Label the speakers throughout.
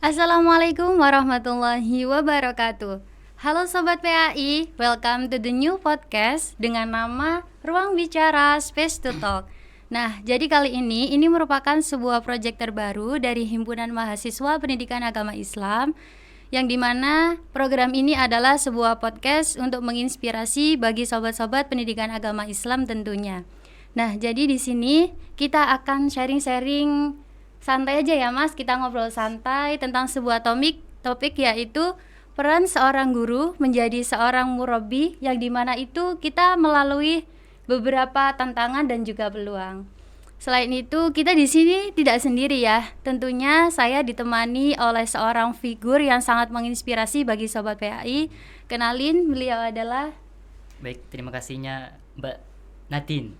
Speaker 1: Assalamualaikum warahmatullahi wabarakatuh. Halo Sobat PAI, welcome to the new podcast dengan nama Ruang Bicara Space to Talk. Nah, jadi kali ini merupakan sebuah proyek terbaru dari Himpunan Mahasiswa Pendidikan Agama Islam, yang dimana program ini adalah sebuah podcast untuk menginspirasi bagi sobat-sobat pendidikan agama Islam tentunya. Nah, jadi di sini kita akan sharing-sharing santai aja ya Mas, kita ngobrol santai tentang sebuah topik yaitu peran seorang guru menjadi seorang murabi, yang dimana itu kita melalui beberapa tantangan dan juga peluang. Selain itu, kita di sini tidak sendiri ya. Tentunya saya ditemani oleh seorang figur yang sangat menginspirasi bagi sobat PAI. Kenalin, beliau adalah
Speaker 2: Baik, terima kasihnya Mbak Nadine.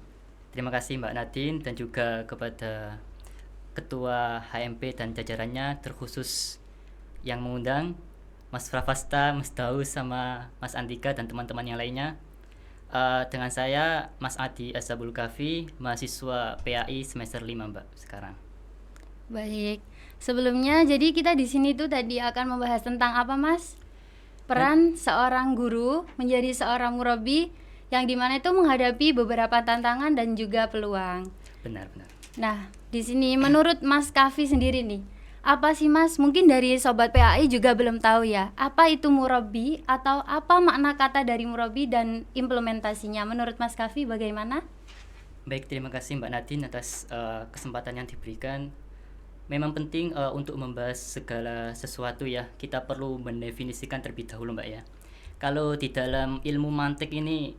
Speaker 2: Terima kasih Mbak Nadine dan juga kepada Ketua HMP dan jajarannya, terkhusus yang mengundang Mas Prafasta, Mas Daus, sama Mas Andika dan teman-teman yang lainnya. Dengan saya Mas Adi Azabul Kafi, mahasiswa PAI semester 5 Mbak sekarang.
Speaker 1: baik. Sebelumnya, jadi kita di sini tuh tadi akan membahas tentang apa Mas? Peran seorang guru menjadi seorang murabi, yang dimana itu menghadapi beberapa tantangan dan juga peluang.
Speaker 2: Benar-benar.
Speaker 1: Nah, di sini menurut Mas Kafi sendiri nih, apa sih Mas? Mungkin dari sobat PAI juga belum tahu ya, apa itu murabi atau apa makna kata dari murabi dan implementasinya. Menurut Mas Kafi bagaimana?
Speaker 2: Baik, terima kasih Mbak Nadine atas kesempatan yang diberikan. Memang penting untuk membahas segala sesuatu ya, kita perlu mendefinisikan terlebih dahulu Mbak ya. Kalau di dalam ilmu mantik ini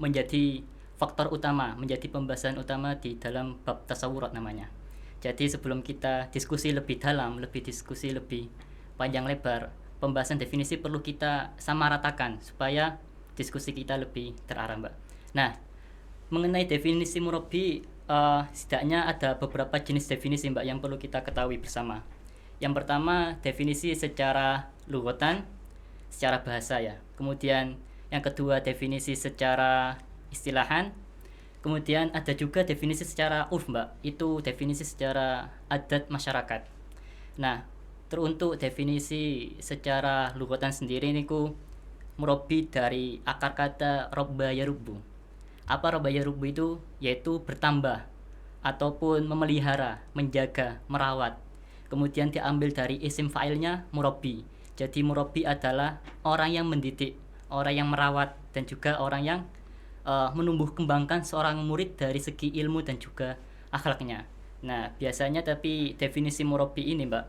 Speaker 2: menjadi faktor utama, menjadi pembahasan utama di dalam bab tasawurat namanya. Jadi sebelum kita diskusi lebih dalam, diskusi lebih panjang lebar, pembahasan definisi perlu kita samaratakan supaya diskusi kita lebih terarah Mbak. Nah, mengenai definisi murabi, setidaknya ada beberapa jenis definisi Mbak yang perlu kita ketahui bersama. Yang pertama, definisi secara lughatan, secara bahasa ya. Kemudian yang kedua, definisi secara istilahan. Kemudian ada juga definisi secara urf Mbak, itu definisi secara adat masyarakat. Nah, teruntuk definisi secara lughatan sendiri niku murabi dari akar kata robba yarubbu. Apa robba yarubbu itu? Yaitu bertambah ataupun memelihara, menjaga, merawat. Kemudian diambil dari isim fa'ilnya murabi. Jadi murabi adalah orang yang mendidik, orang yang merawat, dan juga orang yang menumbuh kembangkan seorang murid dari segi ilmu dan juga akhlaknya. Nah, biasanya tapi definisi murabi ini Mbak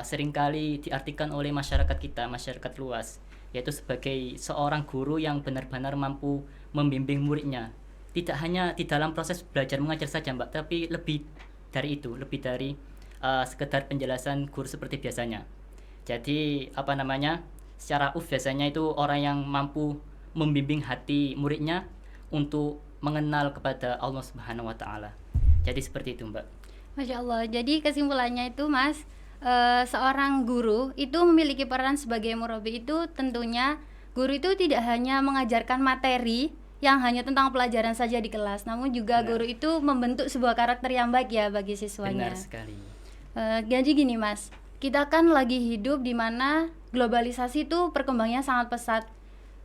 Speaker 2: seringkali diartikan oleh masyarakat kita, masyarakat luas, yaitu sebagai seorang guru yang benar-benar mampu membimbing muridnya. Tidak hanya di dalam proses belajar mengajar saja Mbak, tapi lebih dari itu, lebih dari sekedar penjelasan guru seperti biasanya. Jadi secara biasanya itu orang yang mampu membimbing hati muridnya untuk mengenal kepada Allah Subhanahu wa taala. Jadi seperti itu, Mbak.
Speaker 1: Masya Allah. Jadi kesimpulannya itu Mas, seorang guru itu memiliki peran sebagai murabi. Itu tentunya guru itu tidak hanya mengajarkan materi yang hanya tentang pelajaran saja di kelas, namun juga
Speaker 2: Benar.
Speaker 1: guru itu membentuk sebuah karakter yang baik ya bagi siswanya.
Speaker 2: Benar sekali.
Speaker 1: Jadi gini Mas, kita kan lagi hidup di mana globalisasi itu perkembangannya sangat pesat.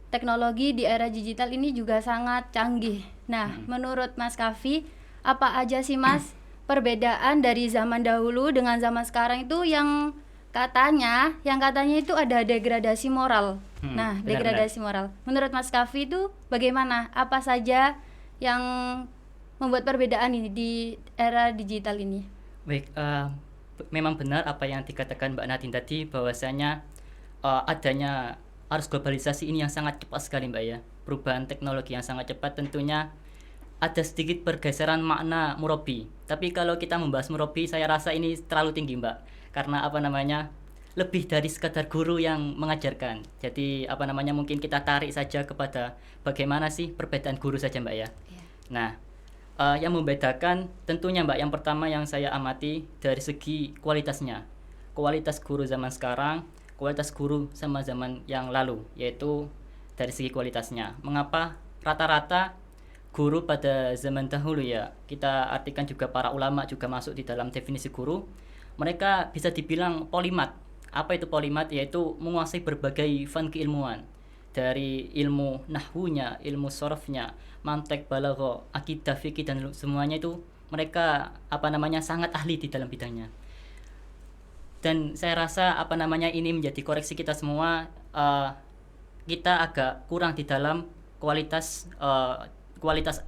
Speaker 1: Teknologi di era digital ini juga sangat canggih. Nah, menurut Mas Kafi, apa aja sih Mas perbedaan dari zaman dahulu dengan zaman sekarang itu yang katanya itu ada degradasi moral. Nah,
Speaker 2: Benar-benar.
Speaker 1: degradasi moral. Menurut Mas Kafi itu bagaimana? Apa saja yang membuat perbedaan ini di era digital ini?
Speaker 2: Baik, memang benar apa yang dikatakan Mbak Nadine tadi, bahwasanya adanya arus globalisasi ini yang sangat cepat sekali Mbak ya. Perubahan teknologi yang sangat cepat tentunya ada sedikit pergeseran makna murabi. Tapi kalau kita membahas murabi, saya rasa ini terlalu tinggi Mbak. Karena lebih dari sekadar guru yang mengajarkan. Jadi mungkin kita tarik saja kepada bagaimana sih perbedaan guru saja Mbak ya.
Speaker 1: Iya.
Speaker 2: Nah, yang membedakan tentunya Mbak, yang pertama yang saya amati dari segi kualitasnya. Kualitas guru zaman sekarang, kualitas guru sama zaman yang lalu, yaitu dari segi kualitasnya. Mengapa rata-rata guru pada zaman dahulu ya, kita artikan juga para ulama juga masuk di dalam definisi guru, Mereka bisa dibilang polimat. Apa itu polimat? Yaitu menguasai berbagai fan keilmuan. Dari ilmu nahwunya, ilmu sorofnya, mantek, balaghah, akidah, fikih dan semuanya itu mereka sangat ahli di dalam bidangnya. Dan saya rasa ini menjadi koreksi kita semua, kita agak kurang di dalam kualitas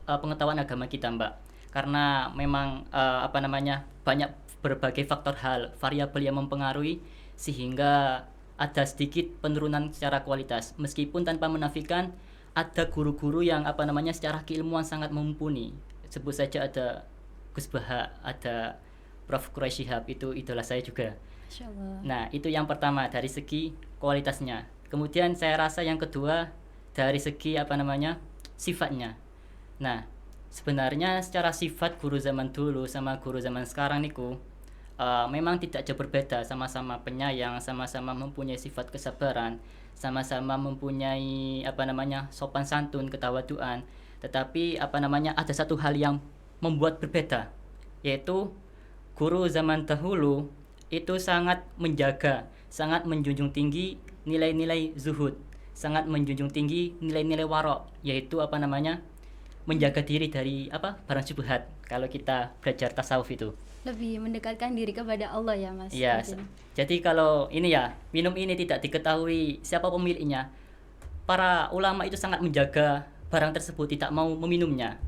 Speaker 2: pengetahuan agama kita, Mbak. Karena memang banyak berbagai faktor hal variabel yang mempengaruhi sehingga ada sedikit penurunan secara kualitas, meskipun tanpa menafikan ada guru-guru yang secara keilmuan sangat mumpuni. Sebut saja ada Gus Baha, ada Prof. Quraisy Shihab, itu idola saya juga. Nah, itu yang pertama dari segi kualitasnya. Kemudian saya rasa yang kedua dari segi sifatnya. Nah, sebenarnya secara sifat guru zaman dulu sama guru zaman sekarang niku memang tidak jauh berbeda, sama-sama penyayang, sama-sama mempunyai sifat kesabaran, sama-sama mempunyai sopan santun, ketawaduan. Tetapi ada satu hal yang membuat berbeda, yaitu guru zaman dahulu itu sangat menjaga, sangat menjunjung tinggi nilai-nilai zuhud, sangat menjunjung tinggi nilai-nilai warok, yaitu menjaga diri dari barang syubhat. Kalau kita belajar tasawuf itu
Speaker 1: lebih mendekatkan diri kepada Allah ya, Mas.
Speaker 2: Iya. Jadi kalau minum ini tidak diketahui siapa pemiliknya, para ulama itu sangat menjaga barang tersebut, tidak mau meminumnya.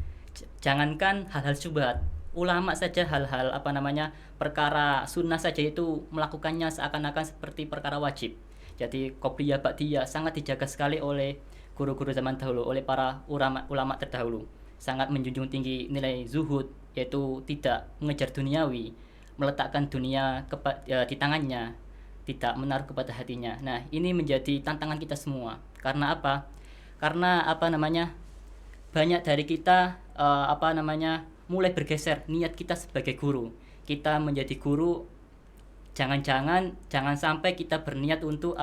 Speaker 2: Jangankan hal-hal syubhat, ulama saja hal-hal perkara sunnah saja itu melakukannya seakan-akan seperti perkara wajib. Jadi qobliyah ba'diyah sangat dijaga sekali oleh guru-guru zaman dahulu, oleh para ulama terdahulu. Sangat menjunjung tinggi nilai zuhud, yaitu tidak mengejar duniawi, meletakkan dunia di tangannya, tidak menaruh kepada hatinya. Nah, ini menjadi tantangan kita semua. Karena apa? Karena banyak dari kita mulai bergeser niat kita sebagai guru. Kita menjadi guru, jangan sampai kita berniat untuk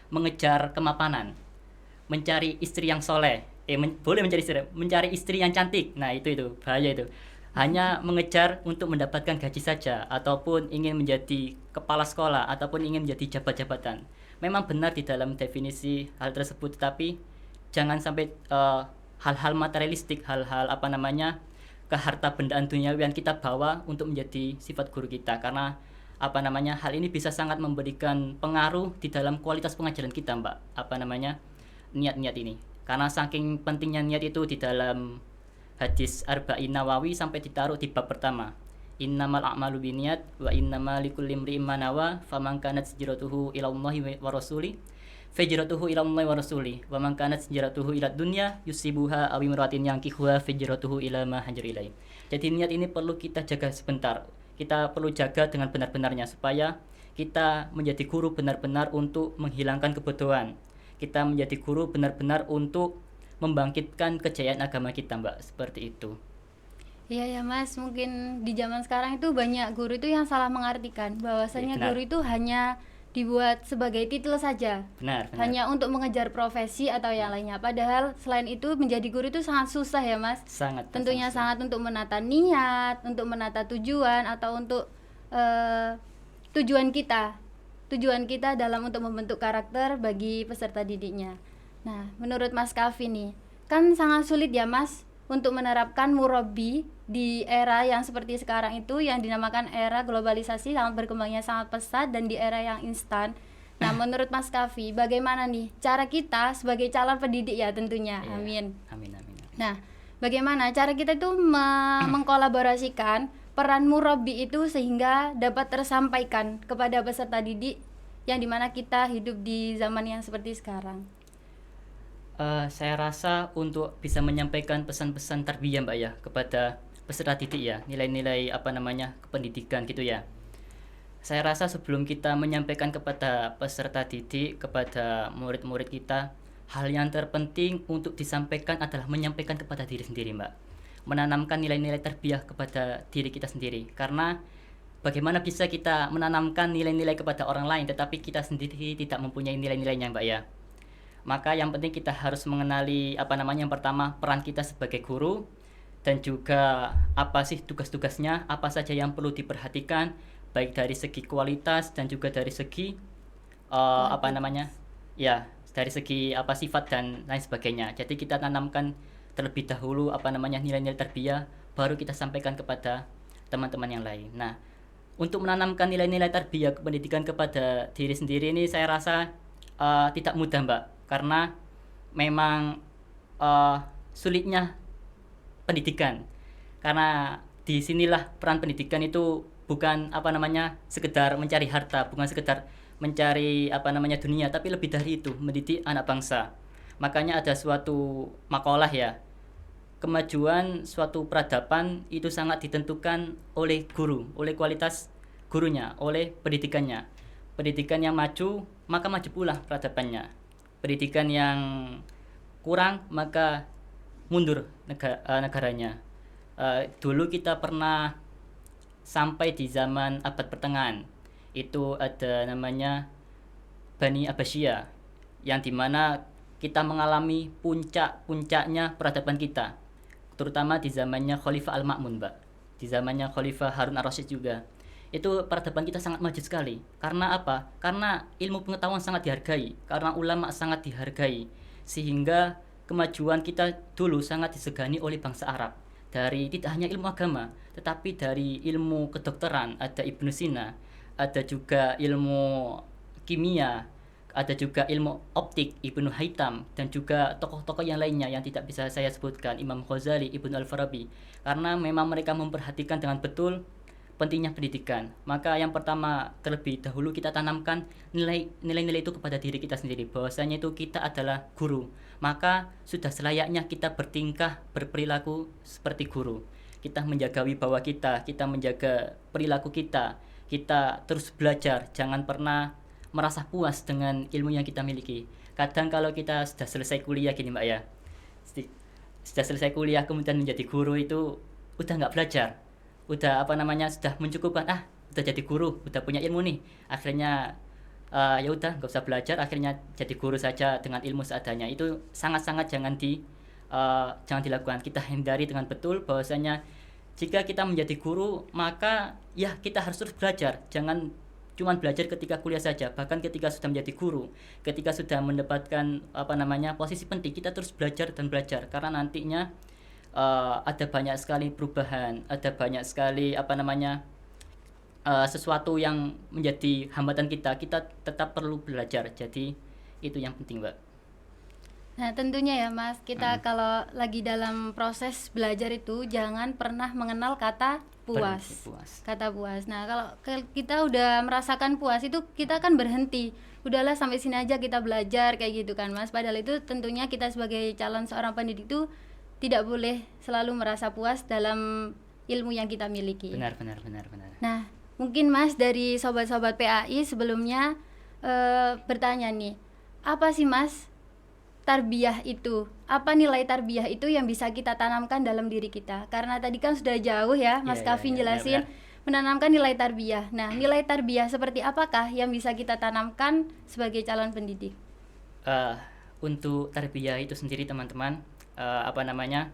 Speaker 2: mengejar kemapanan, mencari istri yang soleh. Boleh mencari istri yang cantik. Nah, itu bahaya itu. Hanya mengejar untuk mendapatkan gaji saja, ataupun ingin menjadi kepala sekolah, ataupun ingin menjadi jabat-jabatan. Memang benar di dalam definisi hal tersebut, tetapi jangan sampai hal-hal materialistik, hal-hal keharta bendaan duniawi yang kita bawa untuk menjadi sifat guru kita. Karena hal ini bisa sangat memberikan pengaruh di dalam kualitas pengajaran kita, Mbak. Niat-niat ini. Karena saking pentingnya niat itu di dalam hadis Arba'in Nawawi sampai ditaruh di bab pertama. Innamal a'malu binniyat wa innamal likulli imri'in ma nawa, faman kanat hijratuhu ila Allahi wa rasuli fahijratuhu ila Allahi wa rasuli, wa man kanat hijratuhu ila dunya yusibuha aw imra'atin yankihuha fahijratuhu ila ma hajar ilaihi. Jadi niat ini perlu kita jaga sebentar. Kita perlu jaga dengan benar-benarnya supaya kita menjadi guru benar-benar untuk menghilangkan kebodohan. Kita menjadi guru benar-benar untuk membangkitkan kejayaan agama kita, Mbak. Seperti itu.
Speaker 1: Iya ya, Mas, mungkin di zaman sekarang itu banyak guru itu yang salah mengartikan bahwasanya guru itu hanya dibuat sebagai titel saja.
Speaker 2: Benar.
Speaker 1: Hanya untuk mengejar profesi atau yang lainnya. Padahal selain itu menjadi guru itu sangat susah ya, Mas.
Speaker 2: Sangat.
Speaker 1: Tentunya sangat untuk menata niat, untuk menata tujuan, atau untuk tujuan kita dalam untuk membentuk karakter bagi peserta didiknya. Nah, menurut Mas Kavi nih, kan sangat sulit ya, Mas, untuk menerapkan murabbi di era yang seperti sekarang itu, yang dinamakan era globalisasi sangat berkembangnya sangat pesat dan di era yang instan. Nah, menurut Mas Kavi, bagaimana nih cara kita sebagai calon pendidik ya tentunya.
Speaker 2: Iya.
Speaker 1: Amin.
Speaker 2: Amin.
Speaker 1: Nah, bagaimana cara kita itu mengkolaborasikan peran murabbi itu sehingga dapat tersampaikan kepada peserta didik yang dimana kita hidup di zaman yang seperti sekarang?
Speaker 2: Saya rasa untuk bisa menyampaikan pesan-pesan tarbiyah, Mbak ya, kepada peserta didik ya, nilai-nilai kependidikan gitu ya. Saya rasa sebelum kita menyampaikan kepada peserta didik, kepada murid-murid kita, hal yang terpenting untuk disampaikan adalah menyampaikan kepada diri sendiri, Mbak. Menanamkan nilai-nilai tarbiyah kepada diri kita sendiri. Karena bagaimana bisa kita menanamkan nilai-nilai kepada orang lain tetapi kita sendiri tidak mempunyai nilai-nilainya, Mbak ya. Maka yang penting kita harus mengenali yang pertama peran kita sebagai guru, dan juga apa sih tugas-tugasnya, apa saja yang perlu diperhatikan, baik dari segi kualitas dan juga dari segi apa namanya, ya dari segi apa sifat dan lain sebagainya. Jadi kita tanamkan terlebih dahulu apa namanya nilai-nilai tarbiyah, baru kita sampaikan kepada teman-teman yang lain. Nah, untuk menanamkan nilai-nilai tarbiyah pendidikan kepada diri sendiri ini saya rasa tidak mudah, Mbak, karena memang sulitnya pendidikan. Karena disinilah peran pendidikan itu bukan apa namanya sekedar mencari harta, bukan sekedar mencari apa namanya dunia, tapi lebih dari itu mendidik anak bangsa. Makanya ada suatu makalah ya, kemajuan suatu peradaban itu sangat ditentukan oleh guru, oleh kualitas gurunya, oleh pendidikannya. Pendidikan yang maju, maka maju pula peradabannya. Pendidikan yang kurang, maka mundur negaranya. Dulu kita pernah sampai di zaman abad pertengahan. Itu ada namanya Bani Abbasiyah, yang dimana kita mengalami puncak-puncaknya peradaban kita, terutama di zamannya Khalifah Al-Ma'mun, Mbak. Di zamannya Khalifah Harun Ar-Rasyid juga. Itu peradaban kita sangat maju sekali. Karena apa? Karena ilmu pengetahuan sangat dihargai, karena ulama sangat dihargai. Sehingga kemajuan kita dulu sangat disegani oleh bangsa Arab. Dari tidak hanya ilmu agama, tetapi dari ilmu kedokteran, ada Ibnu Sina, ada juga ilmu kimia, ada juga ilmu optik Ibnu Haitam, dan juga tokoh-tokoh yang lainnya yang tidak bisa saya sebutkan, Imam Ghazali, Ibnu Al-Farabi, karena memang mereka memperhatikan dengan betul pentingnya pendidikan. Maka yang pertama, terlebih dahulu kita tanamkan nilai-nilai itu kepada diri kita sendiri, bahwasanya itu kita adalah guru. Maka sudah selayaknya kita bertingkah, berperilaku seperti guru. Kita menjaga wibawa kita menjaga perilaku kita terus belajar, jangan pernah merasa puas dengan ilmu yang kita miliki. Kadang kalau kita sudah selesai kuliah gini, Mbak ya, sudah selesai kuliah kemudian menjadi guru itu udah nggak belajar, udah apa namanya sudah mencukupkan, udah jadi guru, udah punya ilmu nih, akhirnya ya udah nggak usah belajar, akhirnya jadi guru saja dengan ilmu seadanya. Itu sangat-sangat jangan dilakukan. Kita hindari dengan betul bahwasanya jika kita menjadi guru, maka ya kita harus terus belajar. Jangan cuma belajar ketika kuliah saja, bahkan ketika sudah menjadi guru, ketika sudah mendapatkan apa namanya posisi penting, kita terus belajar dan belajar, karena nantinya ada banyak sekali perubahan, ada banyak sekali apa namanya sesuatu yang menjadi hambatan kita tetap perlu belajar. Jadi itu yang penting, Mbak.
Speaker 1: Nah, tentunya ya Mas, kita kalau lagi dalam proses belajar itu jangan pernah mengenal kata puas. Kata puas. Nah, kalau kita udah merasakan puas itu kita kan berhenti. Udahlah sampai sini aja kita belajar kayak gitu kan Mas. Padahal itu tentunya kita sebagai calon seorang pendidik itu tidak boleh selalu merasa puas dalam ilmu yang kita miliki.
Speaker 2: Benar.
Speaker 1: Nah, mungkin Mas dari sobat-sobat PAI sebelumnya bertanya nih, apa sih Mas tarbiyah itu? Apa nilai tarbiyah itu yang bisa kita tanamkan dalam diri kita? Karena tadi kan sudah jauh ya Mas Kavin jelasin menanamkan nilai tarbiyah. Nah, nilai tarbiyah seperti apakah yang bisa kita tanamkan sebagai calon pendidik?
Speaker 2: Untuk tarbiyah itu sendiri teman-teman, apa namanya,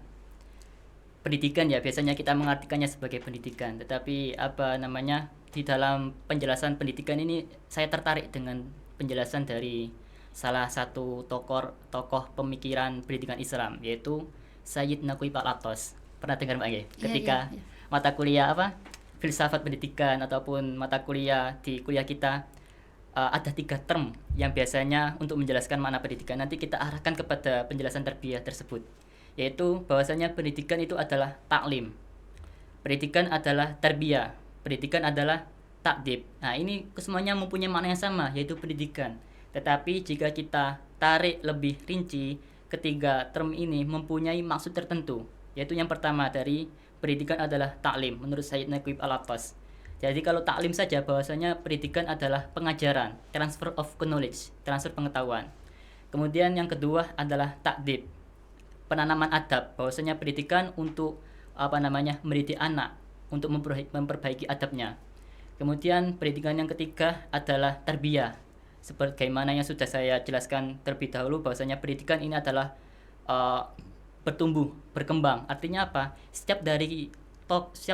Speaker 2: pendidikan ya biasanya kita mengartikannya sebagai pendidikan, tetapi apa namanya di dalam penjelasan pendidikan ini saya tertarik dengan penjelasan dari salah satu tokoh pemikiran pendidikan Islam, yaitu Sayyid Naqi Al-Attas. Pernah dengar Mbak ya? Ketika mata kuliah filsafat pendidikan ataupun mata kuliah di kuliah kita ada 3 term yang biasanya untuk menjelaskan makna pendidikan. Nanti kita arahkan kepada penjelasan tarbiyah tersebut, yaitu bahwasanya pendidikan itu adalah taklim, pendidikan adalah tarbiyah, pendidikan adalah takdib. Nah, ini kesemuanya mempunyai makna yang sama, yaitu pendidikan. Tetapi jika kita tarik lebih rinci, ketiga term ini mempunyai maksud tertentu, yaitu yang pertama dari pendidikan adalah taklim menurut Sayyid Naqi Al-Attas. Jadi kalau taklim saja, bahwasanya pendidikan adalah pengajaran, transfer of knowledge, transfer pengetahuan. Kemudian yang kedua adalah takdib, penanaman adab, bahwasanya pendidikan untuk apa namanya mendidik anak untuk memperbaiki adabnya. Kemudian pendidikan yang ketiga adalah tarbiyah, sebagaimana yang sudah saya jelaskan terlebih dahulu, bahwasanya pendidikan ini adalah bertumbuh, berkembang. Artinya apa? Setiap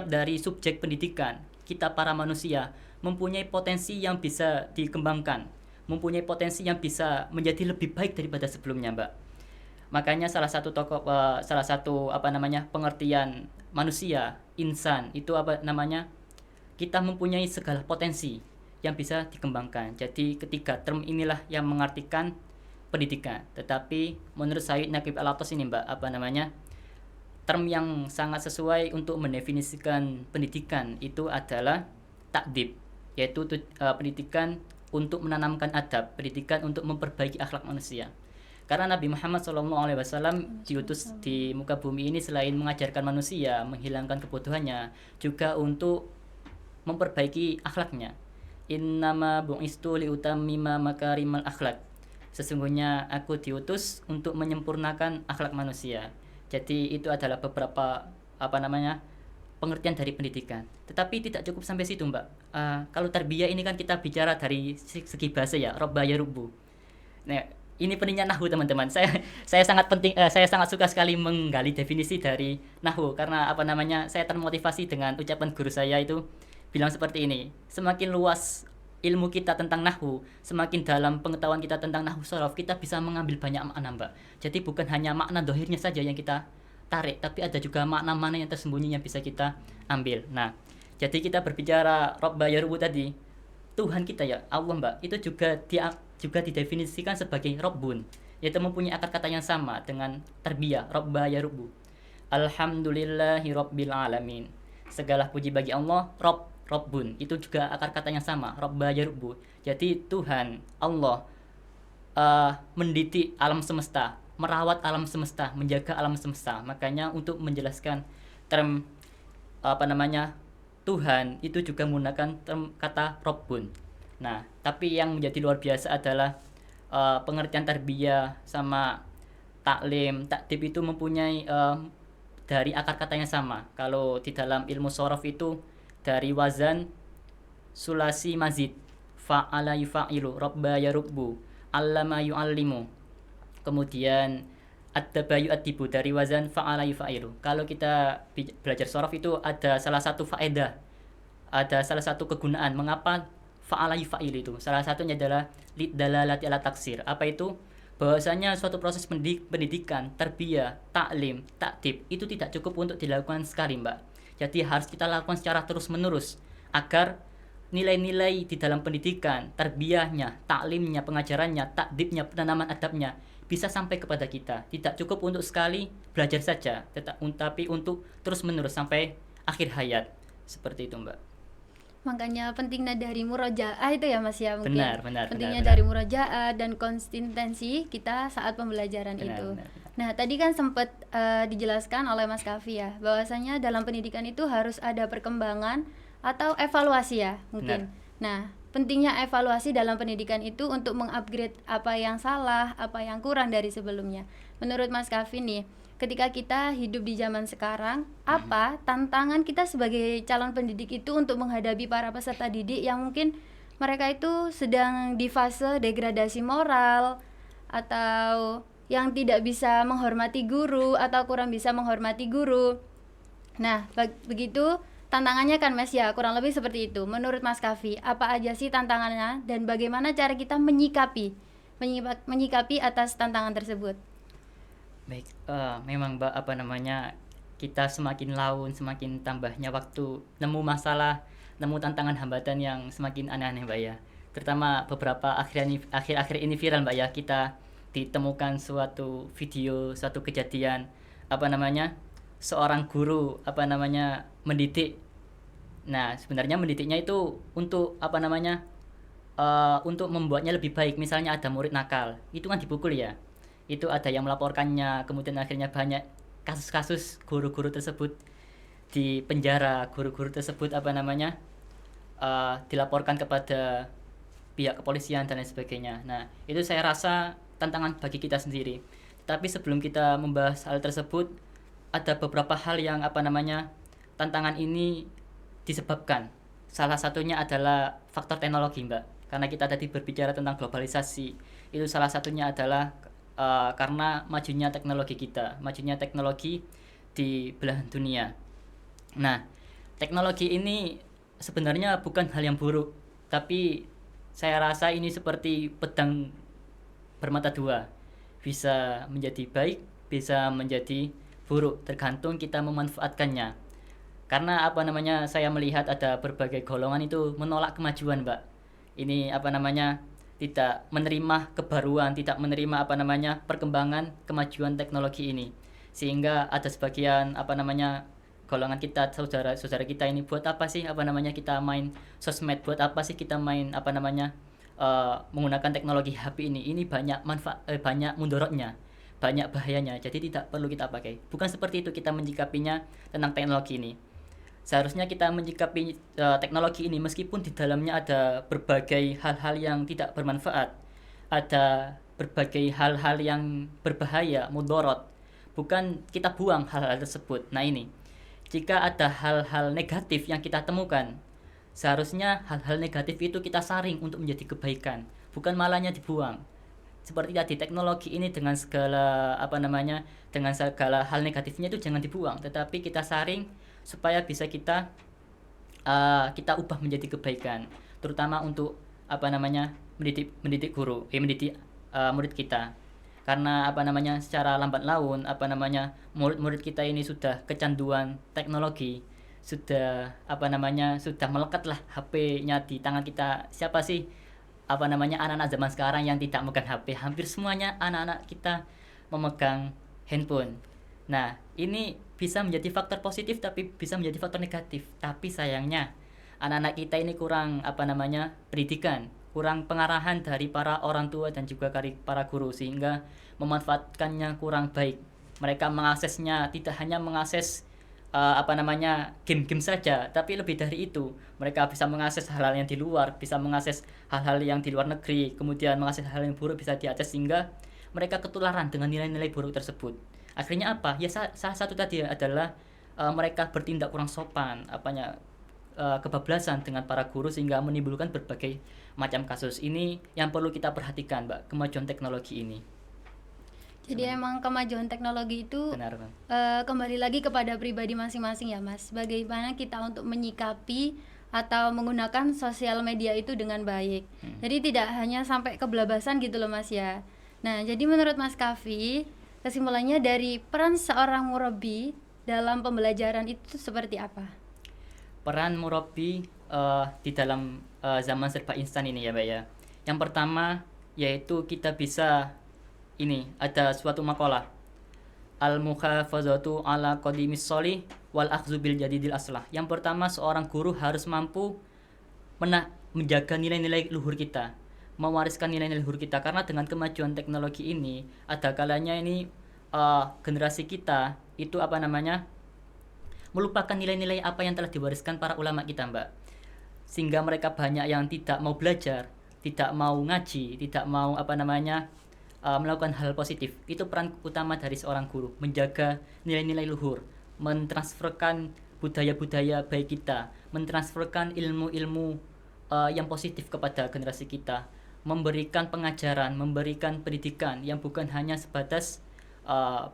Speaker 2: dari subjek pendidikan, kita para manusia mempunyai potensi yang bisa dikembangkan, mempunyai potensi yang bisa menjadi lebih baik daripada sebelumnya, Mbak. Makanya salah satu apa namanya pengertian manusia, insan itu apa namanya, kita mempunyai segala potensi yang bisa dikembangkan. Jadi ketiga term inilah yang mengartikan pendidikan. Tetapi menurut Said Naqib Al-Atas ini, Mbak, apa namanya, term yang sangat sesuai untuk mendefinisikan pendidikan itu adalah takdib, yaitu pendidikan untuk menanamkan adab, pendidikan untuk memperbaiki akhlak manusia. Karena Nabi Muhammad SAW diutus di muka bumi ini selain mengajarkan manusia, menghilangkan kebodohannya, juga untuk memperbaiki akhlaknya. Innama bu'istu liutammima makarimal akhlak. Sesungguhnya aku diutus untuk menyempurnakan akhlak manusia. Jadi itu adalah beberapa apa namanya pengertian dari pendidikan. Tetapi tidak cukup sampai situ, Mbak. Kalau tarbiyah ini kan kita bicara dari segi bahasa ya, robba ya rubu. Nah, ini pentingnya nahwu, teman-teman. Saya sangat suka sekali menggali definisi dari nahwu karena apa namanya, saya termotivasi dengan ucapan guru saya itu bilang seperti ini. Semakin luas ilmu kita tentang nahwu, semakin dalam pengetahuan kita tentang nahwu shorof, kita bisa mengambil banyak makna, Mbak. Jadi bukan hanya makna dohirnya saja yang kita tarik, tapi ada juga makna-makna yang tersembunyi yang bisa kita ambil. Nah, jadi kita berbicara Robba Yarubu tadi, Tuhan kita ya, Allah, Mbak, itu juga didefinisikan sebagai Robbun, yaitu mempunyai akar kata yang sama dengan tarbiyah, Robba Yarubu. Alhamdulillahi Rabbil Alamin. Segala puji bagi Allah, Robbun, itu juga akar kata yang sama, Robba Yarubu. Jadi Tuhan, Allah mendidik alam semesta, merawat alam semesta, menjaga alam semesta. Makanya untuk menjelaskan term apa namanya Tuhan itu juga menggunakan term kata Robbun. Nah, tapi yang menjadi luar biasa adalah pengertian tarbiyah sama taklim, takdib itu mempunyai dari akar kata yang sama. Kalau di dalam ilmu shorof itu dari wazan sulasi mazid, fa'ala yufa'ilu, robba yarubbu, allama yu'allimu. Kemudian ad-dabayu ad-dibu dari wazan fa'ala yufa'ilu. Kalau kita belajar shorof itu ada salah satu faedah, ada salah satu kegunaan mengapa fa'ala yufa'il itu. Salah satunya adalah lidalalati ala taksir. Apa itu? Bahwasanya suatu proses pendidikan, tarbiyah, taklim, takdib itu tidak cukup untuk dilakukan sekali, Mbak. Jadi harus kita lakukan secara terus-menerus agar nilai-nilai di dalam pendidikan, tarbiyahnya, taklimnya, pengajarannya, takdibnya, penanaman adabnya bisa sampai kepada kita. Tidak cukup untuk sekali belajar saja, tapi untuk terus-menerus sampai akhir hayat. Seperti itu, Mbak.
Speaker 1: Makanya pentingnya dari murojaah itu ya Mas ya, mungkin pentingnya
Speaker 2: benar.
Speaker 1: dari murojaah dan konsistensi kita saat pembelajaran itu. Nah, tadi kan sempat dijelaskan oleh Mas Kafi ya, bahwasanya dalam pendidikan itu harus ada perkembangan atau evaluasi ya mungkin. Nah, pentingnya evaluasi dalam pendidikan itu untuk mengupgrade apa yang salah, apa yang kurang dari sebelumnya. Menurut Mas Kafi nih, ketika kita hidup di zaman sekarang, apa tantangan kita sebagai calon pendidik itu untuk menghadapi para peserta didik yang mungkin mereka itu sedang di fase degradasi moral atau yang tidak bisa menghormati guru atau kurang bisa menghormati guru. Nah, begitu tantangannya kan Mas ya, kurang lebih seperti itu. Menurut Mas Kafi, apa aja sih tantangannya dan bagaimana cara kita menyikapi atas tantangan tersebut?
Speaker 2: Baik, memang Mbak apa namanya, kita semakin laun, semakin tambahnya waktu, nemu masalah, nemu tantangan hambatan yang semakin aneh-aneh, Mbak ya. Terutama beberapa akhir-akhir ini viral, Mbak ya, kita ditemukan suatu video, suatu kejadian apa namanya, seorang guru apa namanya mendidik. Nah, sebenarnya mendidiknya itu untuk apa namanya, untuk membuatnya lebih baik. Misalnya ada murid nakal, itu kan dipukul ya. Itu ada yang melaporkannya, kemudian akhirnya banyak kasus-kasus guru-guru tersebut di penjara, guru-guru tersebut apa namanya dilaporkan kepada pihak kepolisian dan lain sebagainya. Nah, itu saya rasa tantangan bagi kita sendiri. Tapi sebelum kita membahas hal tersebut, ada beberapa hal yang apa namanya tantangan ini disebabkan. Salah satunya adalah faktor teknologi, Mbak. Karena kita tadi berbicara tentang globalisasi, itu salah satunya adalah karena majunya teknologi di belahan dunia. Nah, teknologi ini sebenarnya bukan hal yang buruk, tapi saya rasa ini seperti pedang bermata dua, bisa menjadi baik, bisa menjadi buruk, tergantung kita memanfaatkannya. Karena apa namanya, saya melihat ada berbagai golongan itu menolak kemajuan, Mbak. Ini apa namanya, tidak menerima kebaruan, tidak menerima apa namanya perkembangan kemajuan teknologi ini. Sehingga ada sebagian apa namanya golongan kita, saudara-saudara kita ini, buat apa sih apa namanya kita main sosmed, buat apa sih kita main apa namanya menggunakan teknologi HP ini banyak banyak mundorotnya, banyak bahayanya, jadi tidak perlu kita pakai. Bukan seperti itu kita menyikapinya tentang teknologi ini. Seharusnya kita menyikapi teknologi ini meskipun di dalamnya ada berbagai hal-hal yang tidak bermanfaat, ada berbagai hal-hal yang berbahaya, mudorot. Bukan kita buang hal-hal tersebut. Nah ini, jika ada hal-hal negatif yang kita temukan, seharusnya hal-hal negatif itu kita saring untuk menjadi kebaikan, bukan malahnya dibuang. Seperti tadi, teknologi ini dengan segala apa namanya, dengan segala hal negatifnya itu jangan dibuang, tetapi kita saring supaya bisa kita ubah menjadi kebaikan, terutama untuk apa namanya mendidik guru, mendidik murid kita. Karena apa namanya secara lambat laun apa namanya murid-murid kita ini sudah kecanduan teknologi, sudah apa namanya sudah melekat lah HP-nya di tangan kita. Siapa sih apa namanya anak-anak zaman sekarang yang tidak memegang HP? Hampir semuanya anak-anak kita memegang handphone. Nah, ini bisa menjadi faktor positif tapi bisa menjadi faktor negatif. Tapi sayangnya anak-anak kita ini kurang apa namanya pendidikan, kurang pengarahan dari para orang tua dan juga dari para guru, sehingga memanfaatkannya kurang baik. Mereka mengaksesnya tidak hanya mengakses apa namanya game-game saja, tapi lebih dari itu. Mereka bisa mengakses hal-hal yang di luar, bisa mengakses hal-hal yang di luar negeri, kemudian mengakses hal yang buruk bisa diakses, sehingga mereka ketularan dengan nilai-nilai buruk tersebut. Akhirnya apa? Ya salah satu tadi adalah mereka bertindak kurang sopan, kebablasan dengan para guru, sehingga menimbulkan berbagai macam kasus. Ini yang perlu kita perhatikan, Mbak, kemajuan teknologi ini.
Speaker 1: Jadi emang kemajuan teknologi itu
Speaker 2: Benar, Bang.
Speaker 1: Kembali lagi kepada pribadi masing-masing ya Mas. Bagaimana kita untuk menyikapi atau menggunakan sosial media itu dengan baik. Jadi tidak hanya sampai kebelabasan gitu loh Mas ya. Nah, jadi menurut Mas Kavi, kesimpulannya dari peran seorang murabi dalam pembelajaran itu seperti apa?
Speaker 2: Peran murabi di dalam zaman serba instan ini ya, Mbak ya. Yang pertama yaitu kita bisa ini, ada suatu makalah, al-muhafazatu ala qadimis sholih wal akhzu bil jadidil aslah. Yang pertama, seorang guru harus mampu menjaga nilai-nilai luhur kita, mewariskan nilai-nilai luhur kita. Karena dengan kemajuan teknologi ini, ada kalanya ini generasi kita itu apa namanya melupakan nilai-nilai apa yang telah diwariskan para ulama kita, Mbak. Sehingga mereka banyak yang tidak mau belajar, tidak mau ngaji, tidak mau apa namanya melakukan hal positif. Itu peran utama dari seorang guru, menjaga nilai-nilai luhur, mentransferkan budaya-budaya baik kita, mentransferkan ilmu-ilmu yang positif kepada generasi kita, memberikan pengajaran, memberikan pendidikan yang bukan hanya sebatas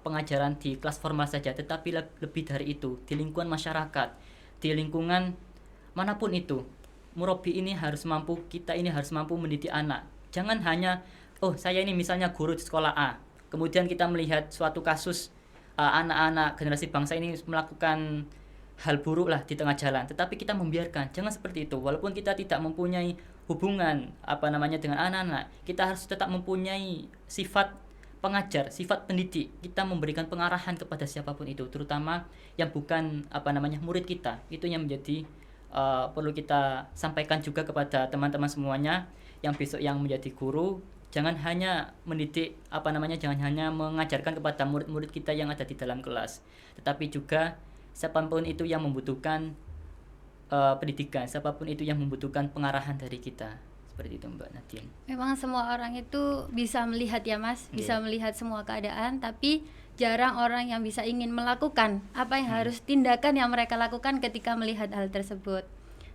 Speaker 2: pengajaran di kelas formal saja, tetapi lebih dari itu, di lingkungan masyarakat, di lingkungan manapun itu. Murabi ini harus mampu, kita ini harus mampu mendidik anak. Jangan hanya saya ini misalnya guru di sekolah A, kemudian kita melihat suatu kasus anak-anak generasi bangsa ini melakukan hal buruk lah di tengah jalan, tetapi kita membiarkan. Jangan seperti itu. Walaupun kita tidak mempunyai hubungan apa namanya dengan anak-anak, kita harus tetap mempunyai sifat pengajar, sifat pendidik. Kita memberikan pengarahan kepada siapapun itu, terutama yang bukan apa namanya murid kita. Itu yang menjadi perlu kita sampaikan juga kepada teman-teman semuanya yang besok yang menjadi guru. Jangan hanya mendidik jangan hanya mengajarkan kepada murid-murid kita yang ada di dalam kelas, tetapi juga siapapun itu yang membutuhkan pendidikan, siapapun itu yang membutuhkan pengarahan dari kita. Seperti itu, Mbak Nadine.
Speaker 1: Memang semua orang itu bisa melihat ya Mas, bisa melihat semua keadaan, tapi jarang orang yang bisa ingin melakukan apa yang tindakan yang mereka lakukan ketika melihat hal tersebut.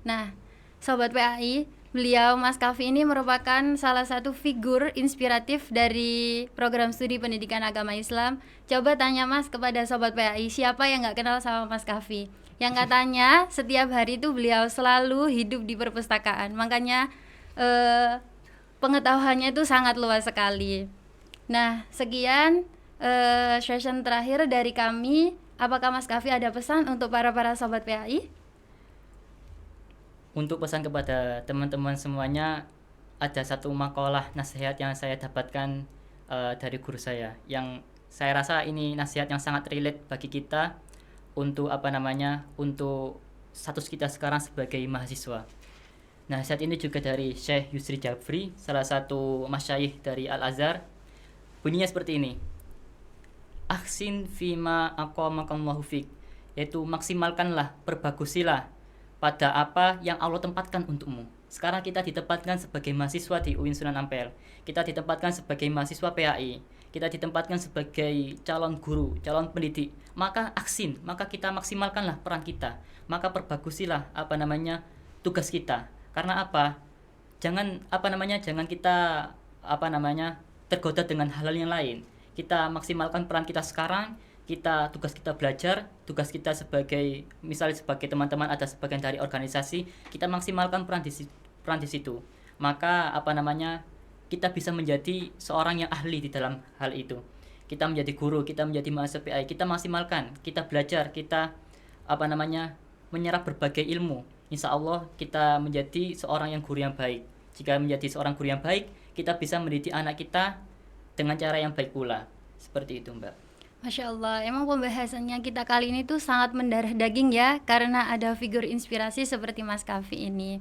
Speaker 1: Nah, Sobat PAI, beliau Mas Kavi ini merupakan salah satu figur inspiratif dari program studi pendidikan agama Islam. Coba tanya Mas kepada Sobat PAI, siapa yang nggak kenal sama Mas Kavi? Yang katanya setiap hari itu beliau selalu hidup di perpustakaan. Makanya pengetahuannya itu sangat luas sekali. Nah, sekian session terakhir dari kami. Apakah Mas Kavi ada pesan untuk para Sobat PAI?
Speaker 2: Untuk pesan kepada teman-teman semuanya, ada satu makalah nasihat yang saya dapatkan dari guru saya, yang saya rasa ini nasihat yang sangat relate bagi kita untuk untuk status kita sekarang sebagai mahasiswa. Nasihat ini juga dari Syekh Yusri Jabri, salah satu masyayikh dari Al-Azhar. Bunyinya seperti ini: Ahsin fima aqamakallahu fik, yaitu maksimalkanlah, perbagusilah pada apa yang Allah tempatkan untukmu. Sekarang kita ditempatkan sebagai mahasiswa di UIN Sunan Ampel, kita ditempatkan sebagai mahasiswa PAI, kita ditempatkan sebagai calon guru, calon pendidik. Maka maka kita maksimalkanlah peran kita, maka perbagusilah tugas kita. Karena apa? Jangan jangan kita tergoda dengan hal-hal yang lain. Kita maksimalkan peran kita sekarang. Tugas kita belajar, tugas kita sebagai teman-teman ada sebagian dari organisasi, kita maksimalkan peran di situ. Maka kita bisa menjadi seorang yang ahli di dalam hal itu. Kita menjadi guru, kita menjadi mahasiswa PI, kita maksimalkan, kita belajar, kita menyerap berbagai ilmu. Insya Allah kita menjadi seorang yang guru yang baik. Jika menjadi seorang guru yang baik, kita bisa mendidik anak kita dengan cara yang baik pula. Seperti itu, Mbak.
Speaker 1: Masya Allah, emang pembahasannya kita kali ini tuh sangat mendarah daging ya, karena ada figur inspirasi seperti Mas Kavi ini.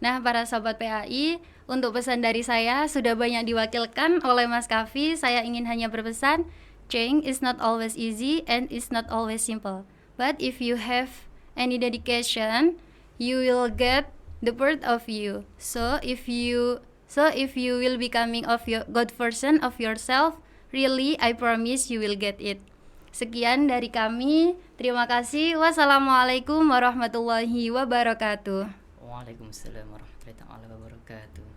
Speaker 1: Nah, para Sobat PAI, untuk pesan dari saya sudah banyak diwakilkan oleh Mas Kavi. Saya ingin hanya berpesan, change is not always easy and is not always simple. But if you have any dedication, you will get the part of you. So if you will becoming of your good version of yourself, really, I promise you will get it. Sekian dari kami. Terima kasih. Wassalamualaikum warahmatullahi wabarakatuh.
Speaker 2: Waalaikumsalam warahmatullahi wabarakatuh.